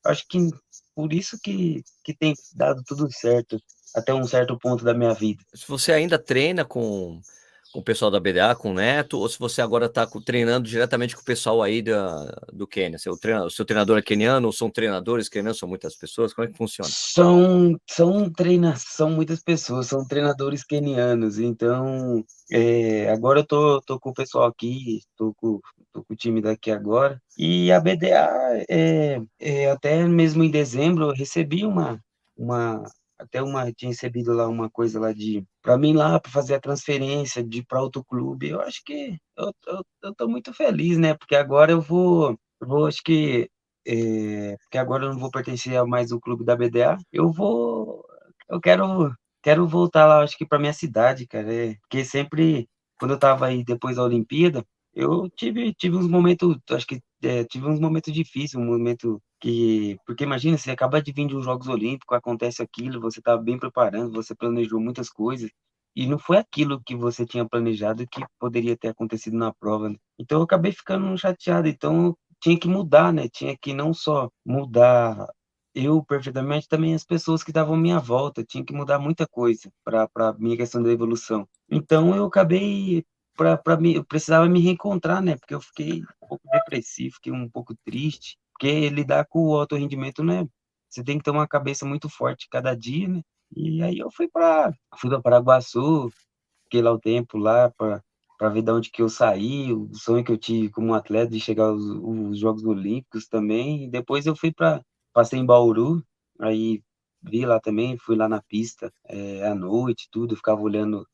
acho que por isso que tem dado tudo certo até um certo ponto da minha vida. Se você ainda treina com o pessoal da BDA, com o Neto, ou se você agora está treinando diretamente com o pessoal aí do Quênia? O seu treinador é queniano, ou são treinadores quenianos, são muitas pessoas? Como é que funciona? São muitas pessoas, são treinadores quenianos. Então, agora eu tô com o pessoal aqui, tô com o time daqui agora. E a BDA, até mesmo em dezembro, eu recebi uma, tinha recebido lá uma coisa lá para mim lá, para fazer a transferência para outro clube. Eu acho que eu tô muito feliz, né? Porque agora acho que porque agora eu não vou pertencer a mais o clube da BDA. Eu quero voltar lá, acho que para minha cidade, cara. Porque sempre, quando eu tava aí depois da Olimpíada, eu tive uns momentos, acho que tive uns momentos difíceis, um momento porque imagina, você acaba de vir de uns Jogos Olímpicos, acontece aquilo, você tá bem preparando, você planejou muitas coisas, e não foi aquilo que você tinha planejado que poderia ter acontecido na prova, né? Então eu acabei ficando chateado, então tinha que mudar, né? Tinha que não só mudar eu perfeitamente, também as pessoas que estavam à minha volta, tinha que mudar muita coisa para minha questão da evolução. Então eu acabei eu precisava me reencontrar, né? Porque eu fiquei um pouco depressivo, fiquei um pouco triste, porque lidar com o alto rendimento, né? Você tem que ter uma cabeça muito forte cada dia, né? E aí eu fui para Paraguaçu, fiquei lá o tempo lá para ver de onde que eu saí, o sonho que eu tive como atleta de chegar aos Jogos Olímpicos também. E depois eu passei em Bauru, aí vi lá também, fui lá na pista à noite, tudo, ficava olhando.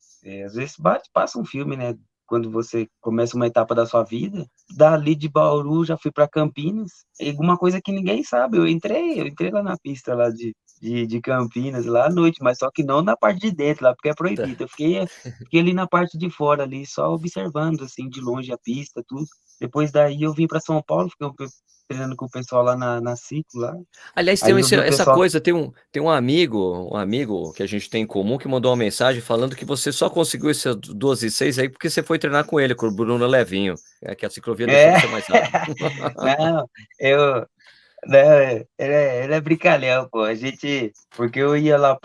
Às vezes passa um filme, né? Quando você começa uma etapa da sua vida, dali de Bauru já fui para Campinas, e alguma coisa que ninguém sabe, eu entrei lá na pista lá de Campinas lá à noite, mas só que não na parte de dentro lá, porque é proibido. Eu fiquei ali na parte de fora ali, só observando assim de longe a pista, tudo. Depois daí eu vim para São Paulo, fiquei treinando com o pessoal lá na Ciclo lá. Aliás, tem Aí eu vi o essa pessoal. coisa, tem um amigo que a gente tem em comum que mandou uma mensagem falando que você só conseguiu essas 2:06 aí porque você foi treinar com ele, com o Bruno Levinho, que a ciclovia deixou É, você mais rápido. não, eu Não, ele é brincalhão, pô. Porque eu ia lá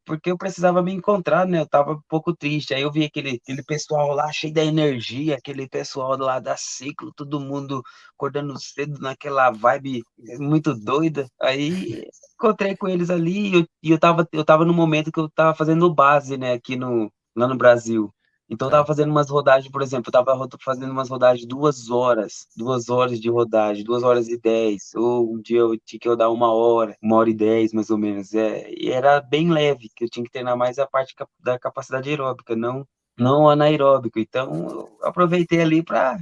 porque eu precisava me encontrar, né? Eu tava um pouco triste. Aí eu vi aquele pessoal lá cheio da energia, aquele pessoal lá da Ciclo, todo mundo acordando cedo naquela vibe muito doida. Aí encontrei com eles ali e eu tava no momento que eu tava fazendo base, né? Lá no Brasil. Então, eu tava Tá. fazendo umas rodagens, por exemplo, eu tava fazendo umas rodagens de 2 horas de rodagem, 2 horas e 10, ou um dia eu tinha que rodar 1 hora, 1 hora e 10, mais ou menos. E era bem leve, que eu tinha que treinar mais a parte da capacidade aeróbica, não anaeróbico. Então, eu aproveitei ali para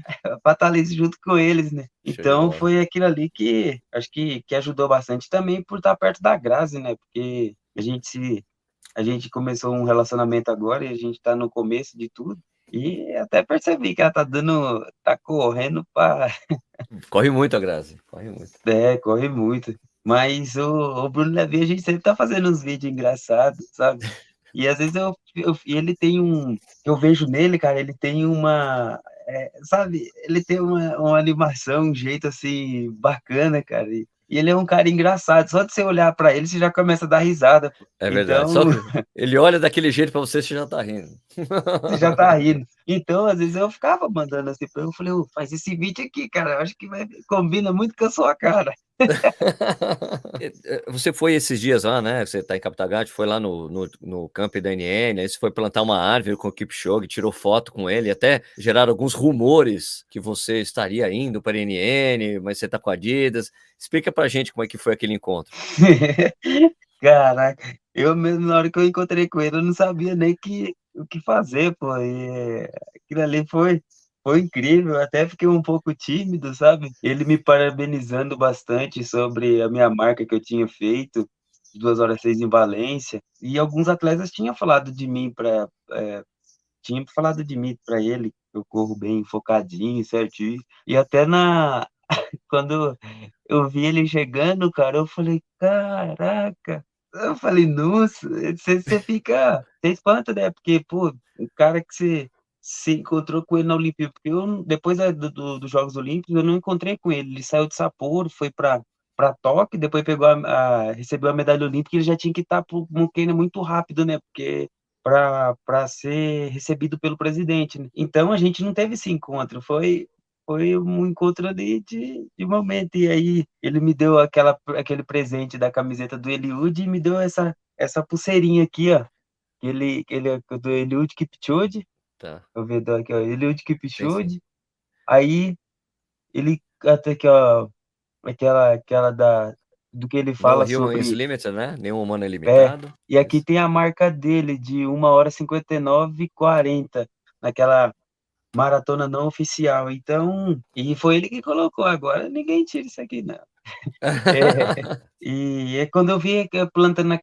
estar ali junto com eles, né? Show de Então, bola. foi aquilo ali que acho que ajudou bastante também por estar perto da Grazi, né? Porque a gente começou um relacionamento agora e a gente tá no começo de tudo. E até percebi que ela tá correndo Corre muito a Grazi, corre muito. corre muito. Mas o Bruno Levi, a gente sempre tá fazendo uns vídeos engraçados, sabe? E às vezes e ele tem eu vejo nele, cara, ele tem sabe? Ele tem uma animação, um jeito assim, bacana, cara. E ele é um cara engraçado. Só de você olhar pra ele, você já começa a dar risada, pô. É verdade. Só Então, que ele olha daquele jeito pra você, você já tá rindo. você já tá rindo. Então, às vezes eu ficava mandando assim pra ele, eu falei: "Ô, faz esse vídeo aqui, cara, eu acho que combina muito com a sua cara". Você foi esses dias lá, né, você tá em Capitagate, foi lá no camp da NN, aí você foi plantar uma árvore com o Kipchoge, tirou foto com ele, até geraram alguns rumores que você estaria indo para a NN, mas você tá com a Adidas. Explica pra gente como é que foi aquele encontro. Caraca, eu mesmo na hora que eu encontrei com ele, eu não sabia nem o que fazer, pô, aquilo ali foi incrível, eu até fiquei um pouco tímido, sabe. Ele me parabenizando bastante sobre a minha marca que eu tinha feito, 2 horas 6 em Valência, e alguns atletas tinham falado de mim tinham falado de mim para ele, eu corro bem focadinho, certinho, e até quando eu vi ele chegando, cara, eu falei: "Caraca!" Eu falei: "Nossa", você espanta, né, porque, pô, o cara que você encontrou com ele na Olimpíada, porque eu depois dos Jogos Olímpicos, eu não encontrei com ele, ele saiu de Sapporo, foi pra Tóquio, depois pegou recebeu a medalha olímpica, e ele já tinha que estar para o Quênia muito rápido, né, porque pra ser recebido pelo presidente, né. Então a gente não teve esse encontro, foi um encontro ali de momento, e aí ele me deu aquele presente da camiseta do Eliud e me deu essa pulseirinha aqui, ó, que ele é do Eliud Kipchoge, Tá, eu ver aqui, ó, Eliud sim, sim. Kipchoge, aí ele até aqui, ó, aquela do que ele No fala human is sobre limited, né, nenhum humano é é, limitado. e aqui Isso. tem a marca dele de 1 hora 59:40 naquela maratona não oficial, então e foi ele que colocou, agora ninguém tira isso aqui não. É, e é quando eu vi que eu plantando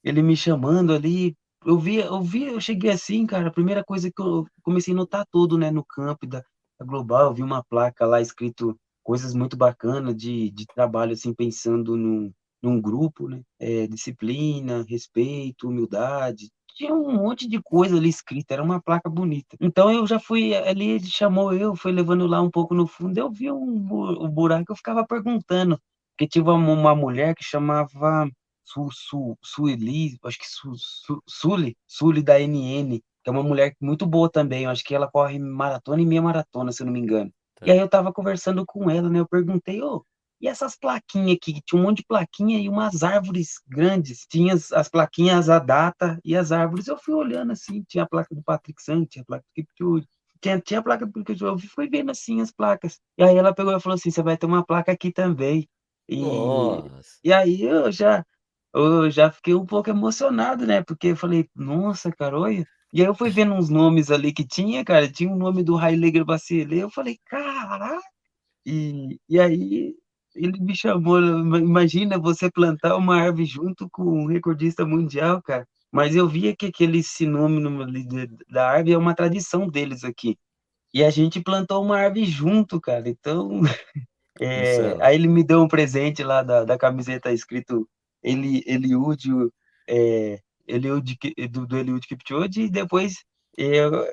ele me chamando ali, eu cheguei assim, cara, a primeira coisa que eu comecei a notar tudo, né, no campo da Global, eu vi uma placa lá escrito coisas muito bacana de trabalho, assim, pensando num grupo, né, disciplina, respeito, humildade, tinha um monte de coisa ali escrita, era uma placa bonita. Então eu já fui ali, ele chamou eu, foi levando lá um pouco no fundo, eu vi um buraco, eu ficava perguntando, porque tinha uma mulher que chamava Sueli, acho que Suli da NN, que é uma mulher muito boa também, eu acho que ela corre maratona e meia maratona, se eu não me engano. E aí Tá. eu estava conversando com ela, né, eu perguntei: "Ô, e essas plaquinhas aqui?" Tinha um monte de plaquinha e umas árvores grandes, tinha as plaquinhas, a data e as árvores, eu fui olhando assim, tinha a placa do Patrick Sang, tinha a placa do Kipchoge, tinha a placa do Kipchoge, eu fui vendo assim as placas. E aí ela pegou e falou assim: "Você vai ter uma placa aqui também". E Nossa. e aí eu já fiquei um pouco emocionado, né, porque eu falei: "Nossa, cara, olha". E aí eu fui vendo uns nomes ali que tinha, cara, tinha o nome do Haile Gebrselassie, eu falei: "Caraca". E aí ele me chamou, imagina você plantar uma árvore junto com um recordista mundial, cara. Mas eu via que aquele sinônimo ali da árvore é uma tradição deles aqui. E a gente plantou uma árvore junto, cara, então Isso aí ele me deu um presente lá da camiseta escrito Eliud, Eliud do Eliud Kipchoge, e depois eu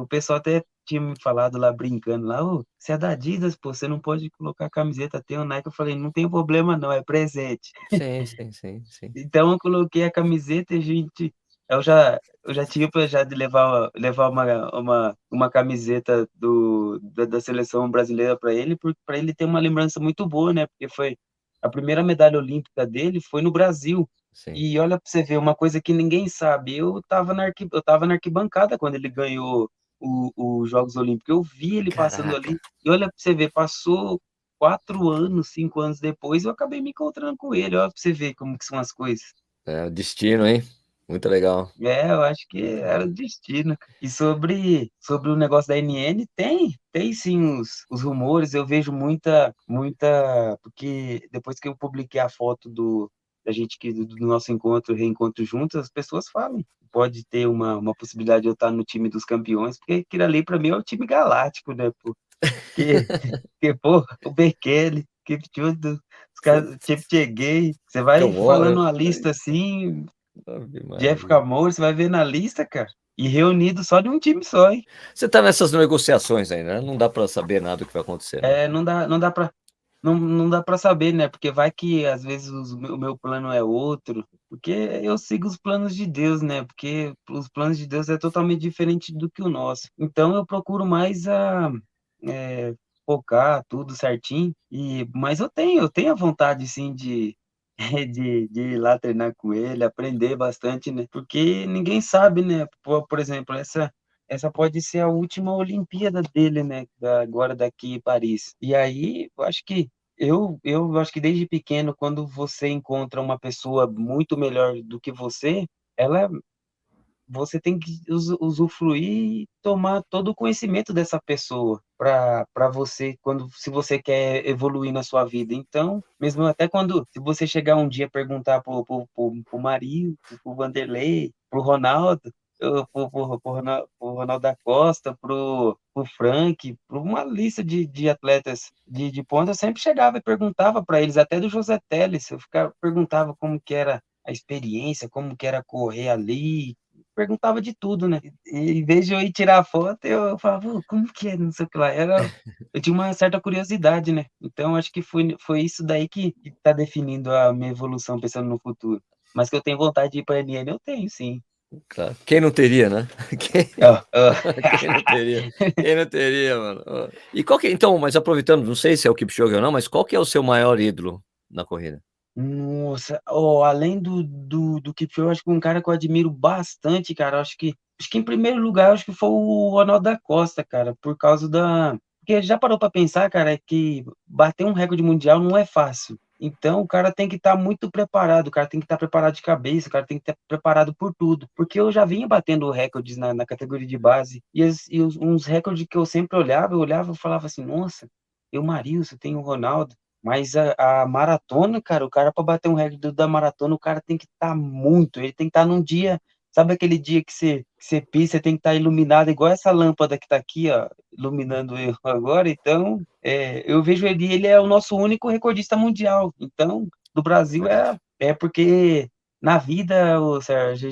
o pessoal até tinha me falado lá brincando lá: "Ô, você é da Adidas, pô, você não pode colocar a camiseta, tem o Nike", eu falei: "Não tem problema não, é presente". sim, sim, sim, sim. Então eu coloquei a camiseta e eu já tinha planejado de levar uma camiseta da seleção brasileira para ele ter uma lembrança muito boa, né, porque foi a primeira medalha olímpica dele foi no Brasil. Sim. E olha para você ver, uma coisa que ninguém sabe, eu estava na arquibancada quando ele ganhou os Jogos Olímpicos, eu vi ele passando Caraca, ali, e olha para você ver, passou 4 anos, 5 anos depois, eu acabei me encontrando com ele, olha pra você ver como que são as coisas. é o destino, hein. Muito legal, É, eu acho que muito era legal. o destino. E sobre o negócio da NN, tem sim os rumores, eu vejo muita porque depois que eu publiquei a foto da gente que do nosso reencontro juntos, as pessoas falam, pode ter uma possibilidade de eu estar no time dos campeões, porque aquilo ali pra mim é o time galáctico, né, pô. Que pô, o Bekele, Kipchoge, os caras, Putz, Cheptegei, você vai John falando Moore, uma lista assim, ave Jeff Maria. Kamora, você vai ver na lista, cara, e reunido só de um time só, hein. Você tá nessas negociações ainda, né, não dá pra saber nada do que vai acontecer, né. Não dá pra. não dá para saber, né? Porque vai que às vezes o meu plano é outro, porque eu sigo os planos de Deus, né? Porque os planos de Deus é totalmente diferente do que o nosso. Então eu procuro mais é, focar tudo certinho. Mas eu tenho a vontade sim de de ir lá treinar com ele, aprender bastante, né? Porque ninguém sabe, né? Por exemplo, essa pode ser a última Olimpíada dele, né? Agora daqui em Paris. E aí, eu acho que desde pequeno, quando você encontra uma pessoa muito melhor do que ela, você tem que usufruir e tomar todo o conhecimento dessa pessoa para você, se você quer evoluir na sua vida. Então, mesmo até se você chegar um dia perguntar pro Marinho, pro Vanderlei, pro Ronaldo, pro Ronaldo da Costa, pro Frank, por uma lista de atletas de ponta, eu sempre chegava e perguntava para eles, até do José Telles, perguntava como que era a experiência, como que era correr ali, perguntava de tudo, né? E em vez de eu ir tirar foto, eu falava, "Pô, como que é? Não sei o que lá." Eu tinha uma certa curiosidade, né? Então, acho que foi isso daí que tá definindo a minha evolução pensando no futuro. Mas que eu tenho vontade de ir para a NN, eu tenho, sim. Claro. Quem não teria, né? Quem, Ah, ah. quem não teria? Quem não teria, mano? Ó. E qual que é, então, mas aproveitando, não sei se é o Kipchoge ou não, mas qual que é o seu maior ídolo na corrida? Nossa, além do Kipchoge, acho que um cara que eu admiro bastante, cara, acho que em primeiro lugar, acho que foi o Ronaldo da Costa, cara, por causa porque já parou para pensar, cara, que bater um recorde mundial não é fácil. Então, o cara tem que estar muito preparado, o cara tem que estar preparado de cabeça, o cara tem que estar preparado por tudo. Porque eu já vinha batendo recordes na categoria de base, uns recordes que eu sempre eu olhava e falava assim, nossa, eu, Marilson, tem o Ronaldo. Mas a maratona, cara, o cara para bater um recorde da maratona, o cara tem que estar ele tem que estar num dia, sabe aquele dia que você pisa, você tem que estar iluminado, igual essa lâmpada que está aqui, ó, iluminando eu agora. Então, eu vejo ele é o nosso único recordista mundial. Então, do Brasil Verdade. é porque na vida, ô Sérgio,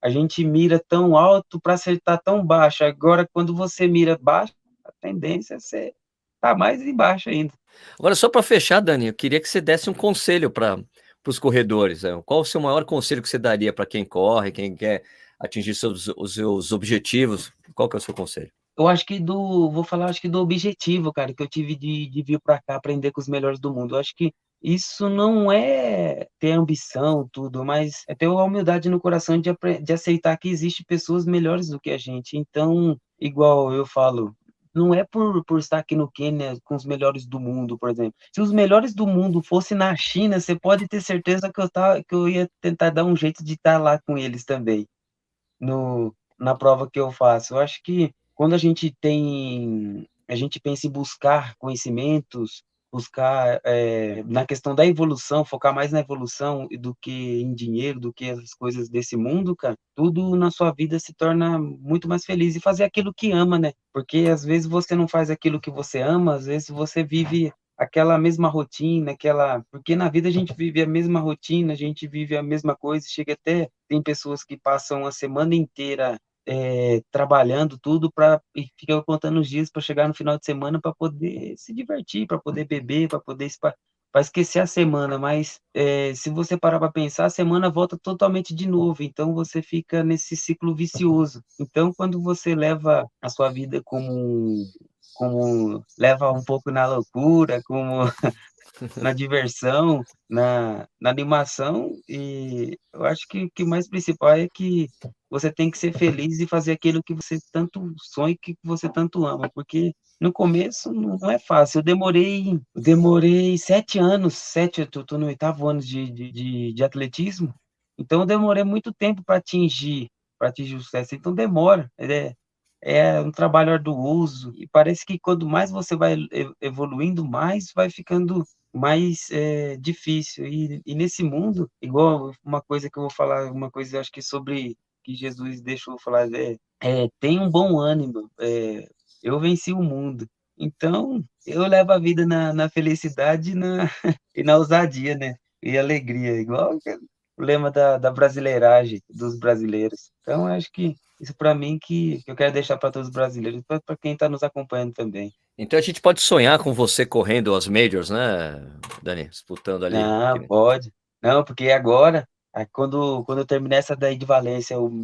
a gente mira tão alto para acertar tão baixo. Agora, quando você mira baixo, a tendência é você tá mais embaixo ainda. Agora, só para fechar, Dani, eu queria que você desse um conselho para os corredores. Qual o seu maior conselho que você daria para quem corre, quem quer atingir os seus objetivos? Qual que é o seu conselho? Eu acho que vou falar, acho que do objetivo, cara, que eu tive de vir para cá aprender com os melhores do mundo. Eu acho que isso não é ter ambição, tudo, mas é ter a humildade no coração de aceitar que existe pessoas melhores do que a gente. Então, igual eu falo, não é por estar aqui no Quênia com os melhores do mundo, por exemplo. Se os melhores do mundo fossem na China, você pode ter certeza que eu ia tentar dar um jeito de estar lá com eles também na prova que eu faço. Eu acho que quando a gente pensa em buscar conhecimentos, buscar na questão da evolução, focar mais na evolução do que em dinheiro, do que as coisas desse mundo, cara, tudo na sua vida se torna muito mais feliz e fazer aquilo que ama, né? Porque às vezes você não faz aquilo que você ama, às vezes você vive aquela mesma rotina, porque na vida a gente vive a mesma rotina, a gente vive a mesma coisa, chega até tem pessoas que passam a semana inteira trabalhando tudo e fica contando os dias para chegar no final de semana para poder se divertir, para poder beber, para esquecer a semana. Mas se você parar para pensar, a semana volta totalmente de novo. Então você fica nesse ciclo vicioso. Então, quando você leva a sua vida como leva um pouco na loucura, como na diversão, na animação, e eu acho que o que mais principal é que você tem que ser feliz e fazer aquilo que você tanto sonha e que você tanto ama, porque no começo não é fácil. Eu demorei 7 anos, eu tô no 8º ano de atletismo, então eu demorei muito tempo para atingir o sucesso, então demora, é um trabalho arduoso, e parece que quanto mais você vai evoluindo, mais vai ficando mais difícil. E nesse mundo, igual uma coisa que eu vou falar, uma coisa acho que sobre que Jesus deixou eu falar, tem um bom ânimo, eu venci o mundo. Então, eu levo a vida na felicidade e na ousadia, né? E alegria, igual o lema da brasileiragem dos brasileiros. Então, eu acho que isso para mim que eu quero deixar para todos os brasileiros, para quem está nos acompanhando também. Então a gente pode sonhar com você correndo as majors, né, Dani? Disputando ali. Não, pode. Não, porque agora, quando eu terminar essa daí de Valência, eu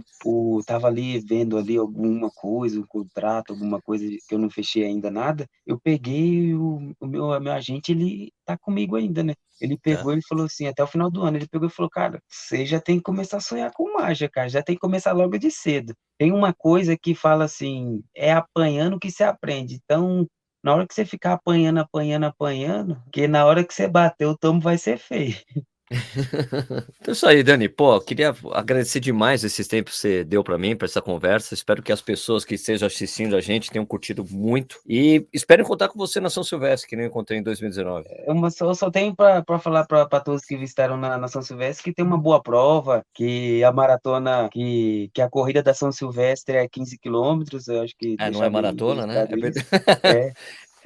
tava ali vendo ali alguma coisa, um contrato, alguma coisa que eu não fechei ainda nada, eu peguei o meu agente, ele tá comigo ainda, né? Ele Tá. pegou, ele falou assim, até o final do ano, ele pegou e falou, cara, você já tem que começar a sonhar com mágica, cara, já tem que começar logo de cedo. Tem uma coisa que fala assim, é apanhando que se aprende. Então, na hora que você ficar apanhando, apanhando, apanhando, que na hora que você bater, o tombo vai ser feio. Então é isso aí, Dani. Pô, queria agradecer demais esses tempos que você deu pra mim, pra essa conversa. Espero que as pessoas que estejam assistindo a gente tenham curtido muito. E espero contar com você na São Silvestre, que nem eu encontrei em 2019. Eu só tenho para falar para todos que visitaram na São Silvestre que tem uma boa prova, que a maratona, que a corrida da São Silvestre é 15 quilômetros, eu acho que Ah, não é deixar bem maratona, né? registrado isso. É.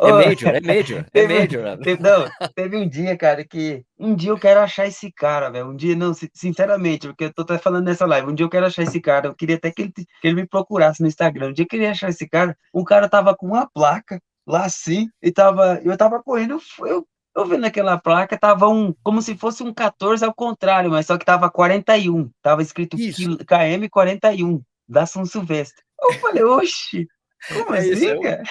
É Ô, major, é major, é teve, major. não, teve um dia, cara, que um dia eu quero achar esse cara, velho. Um dia, não, sinceramente, porque eu tô até falando nessa live. Um dia eu quero achar esse cara. Eu queria até que ele me procurasse no Instagram. Um dia eu queria achar esse cara. Um cara tava com uma placa lá assim, eu tava correndo. Eu vendo aquela placa, tava como se fosse um 14 ao contrário, mas só que tava 41. Tava escrito Isso. KM 41, da São Silvestre. Eu falei, oxi, como É isso, assim, cara?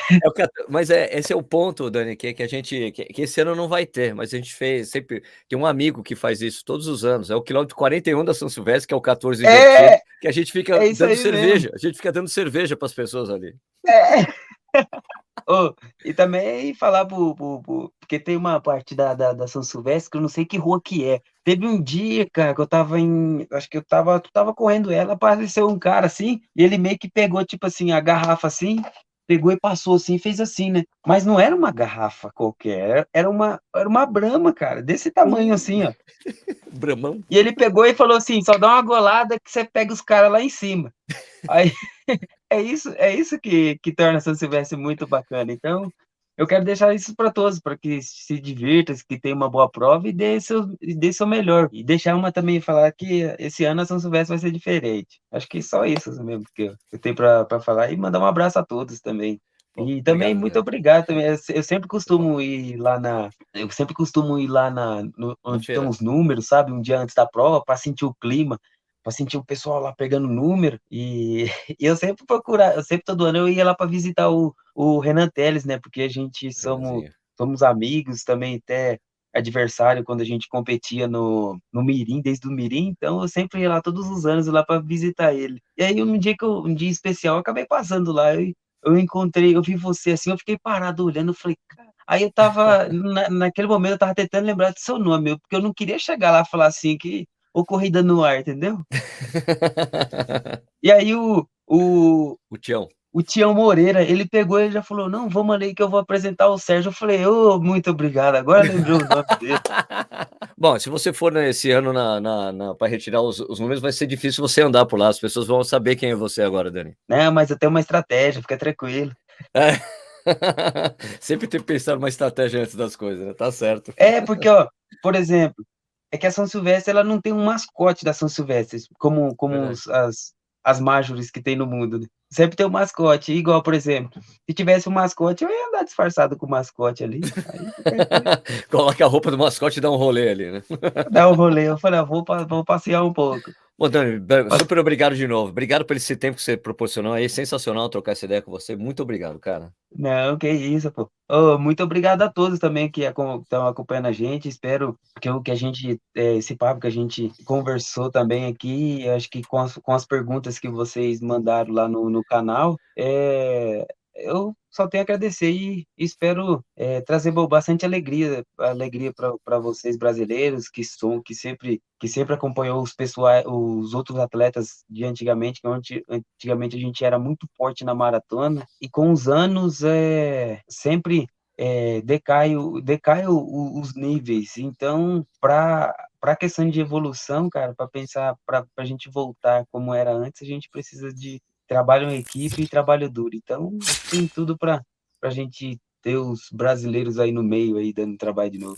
mas esse é o ponto, Dani, que a gente que esse ano não vai ter, mas a gente fez sempre tem um amigo que faz isso todos os anos, é o quilômetro 41 da São Silvestre, que é o 14 invertido, É, que a gente fica é isso dando aí mesmo. cerveja, a gente fica dando cerveja para as pessoas ali. É. Ô, e também falar porque tem uma parte da São Silvestre que eu não sei que rua que é. Teve um dia, cara, que eu tava acho que tu tava correndo ela, apareceu um cara assim, e ele meio que pegou, tipo assim, a garrafa assim, pegou e passou assim, e fez assim, né? Mas não era uma garrafa qualquer, era uma Brahma, cara, desse tamanho assim, ó. Bramão. E ele pegou e falou assim: só dá uma golada que você pega os caras lá em cima. Aí é isso que torna São Silvestre muito bacana. Então, eu quero deixar isso para todos, para que se divirtam, que tenham uma boa prova e dê seu melhor. E deixar uma também falar que esse ano a São Silvestre vai ser diferente. Acho que só isso mesmo que eu tenho para falar e mandar um abraço a todos também. Pô, E também obrigado, muito Dani. obrigado também. Eu sempre costumo ir lá Na onde estão feira. os números, sabe? Um dia antes da prova, para sentir o clima, para sentir o pessoal lá pegando número. E e eu sempre todo ano eu ia lá para visitar o Renan Teles, né? Porque a gente somos, Renanzinho. somos amigos também, até adversário quando a gente competia no Mirim, desde o Mirim, então eu sempre ia lá todos os anos lá para visitar ele. E aí um dia especial, eu acabei passando lá, eu vi você assim, eu fiquei parado olhando, eu falei, cara. Aí eu tava, naquele momento eu tava tentando lembrar do seu nome, porque eu não queria chegar lá e falar assim que ou corrida no ar, entendeu? E aí O Tião. o Tião Moreira, ele pegou e já falou, não, vamos ali que eu vou apresentar o Sérgio. Eu falei, ô, muito obrigado, agora eu lembrei o nome dele. Bom, se você for esse ano para retirar os números, vai ser difícil você andar por lá. As pessoas vão saber quem é você agora, Dani. Não, mas eu tenho uma estratégia, fica tranquilo. É. Sempre tem que pensar numa estratégia antes das coisas, né? Tá certo. É, porque, ó, por exemplo, é que a São Silvestre, ela não tem um mascote da São Silvestre, como Verdade. as majors que tem no mundo, né? Sempre tem um mascote, igual, por exemplo, se tivesse um mascote, eu ia andar disfarçado com o mascote ali, aí Coloca a roupa do mascote e dá um rolê ali, né? dá um rolê. Eu falei, vou passear um pouco. Bom, Dani, super obrigado de novo. Obrigado por esse tempo que você proporcionou aí. Sensacional trocar essa ideia com você. Muito obrigado, cara. Não, que isso, pô. Ô, muito obrigado a todos também que estão acompanhando a gente. Espero que a gente, esse papo que a gente conversou também aqui, eu acho que com as perguntas que vocês mandaram lá no canal, eu só tenho a agradecer e espero trazer bastante alegria para vocês brasileiros que sempre acompanhou os outros atletas de antigamente, que antigamente a gente era muito forte na maratona, e com os anos sempre decai os níveis. Então, para a questão de evolução, cara, para pensar, para a gente voltar como era antes, a gente precisa de trabalho em equipe e trabalho duro. Então, tem tudo para a gente ter os brasileiros aí no meio, aí dando trabalho de novo.